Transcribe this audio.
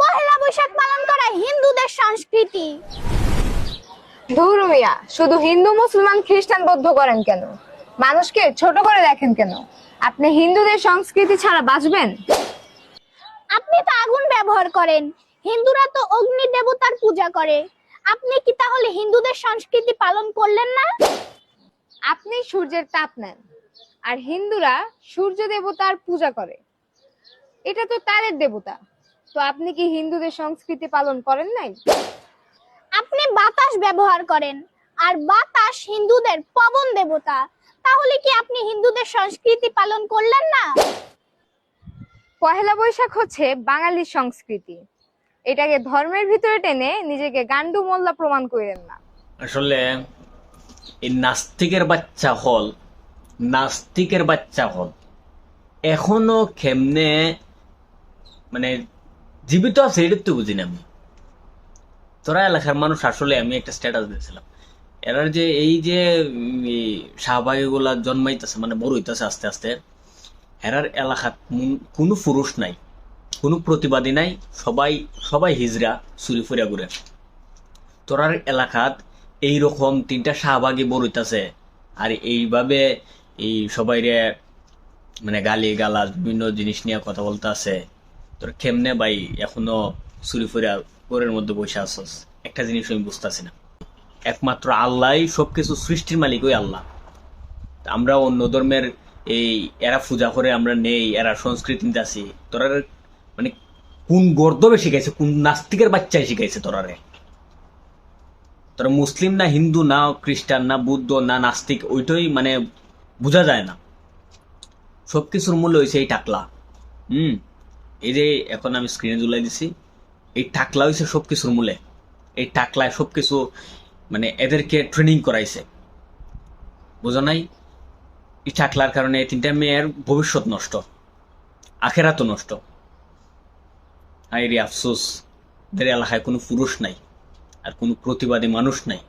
পহেলা বৈশাখ পালন করা হিন্দুদের সংস্কৃতি। ধুর মিয়া, শুধু হিন্দু মুসলমান খ্রিস্টান বৌদ্ধ করেন কেন? মানুষকে ছোট করে দেখেন কেন? আপনি হিন্দুদের সংস্কৃতি ছাড়া বাঁচবেন? আপনি তো আগুন ব্যবহার করেন, হিন্দুরা তো অগ্নি দেবতার পূজা করে। আপনি কি তাহলে হিন্দুদের সংস্কৃতি পালন করলেন না? আপনি সূর্যের তাপ নেন, আর হিন্দুরা সূর্য দেবতার পূজা করে। এটা তো তাদের দেবতা। তো আপনি কি হিন্দুদের সংস্কৃতি পালন করেন নাই? আপনি বাতাস ব্যবহার করেন, আর বাতাস হিন্দুদের পবন দেবতা। তাহলে কি আপনি হিন্দুদের সংস্কৃতি পালন করলেন না? পহেলা বৈশাখ হচ্ছে বাঙালির সংস্কৃতি। এটাকে ধর্মের ভিতরে টেনে নিজেকে গান্ডু মোল্লা প্রমাণ করেন না। আসলে এই নাস্তিকের বাচ্চা হল এখনো কেমনে মানে জীবিত আছে এটা তো বুঝি না আমি। তোরা এলাকার মানুষ আসলে আমি একটা স্ট্যাটাস দিয়েছিলাম, এরার যে এই যে শাহবাগী গুলা জন্মাইতেছে মানে বড় হইতেছে আস্তে আস্তে, এরার এলাকাত কোনো পুরুষ নাই, কোনো প্রতিবাদী নাই, সবাই সবাই হিজরা চুরি ফুরিয়া ঘুরে। তোরার এলাকাত এইরকম 3টা শাহবাগী বড় হইতেছে, আর এইভাবে এই সবাইরে মানে গালি গালাজ বিভিন্ন জিনিস নিয়ে কথা বলতে আছে। তোর কেমনে ভাই এখনো চুরি ফুরিয়া ঘরের মধ্যে বসে আসস? একটা জিনিস আমি বুঝতেছি না। একমাত্র আল্লাহ সবকিছু সৃষ্টির মালিক, ওই আল্লাহ। আমরা অন্য ধর্মের এই এরা পূজা করে আমরা নেই, এরা সংস্কৃতিতে আছি। তোরা মানে কোন গর্দবে শিখাইছে, কোন নাস্তিকের বাচ্চাই শিখাইছে তোরারে? তোরা মুসলিম না হিন্দু না খ্রিস্টান না বুদ্ধ না নাস্তিক, ওইটাই মানে বোঝা যায় না। সবকিছুর মূল্য হয়েছে এই টাকলা। এই যে এখন আমি স্ক্রিনে ঝুলাই দিছি, এই টাকলা হয়েছে সবকিছুর মূলে। এই টাকলায় সবকিছু মানে এদেরকে ট্রেনিং করাইছে, বোঝা নাই? এই টাকলার কারণে 3টা মেয়ের ভবিষ্যৎ নষ্ট, আখেরাতও নষ্ট। হায় রে আফসোস, এদের এলাকায় কোনো পুরুষ নাই, আর কোনো প্রতিবাদী মানুষ নাই।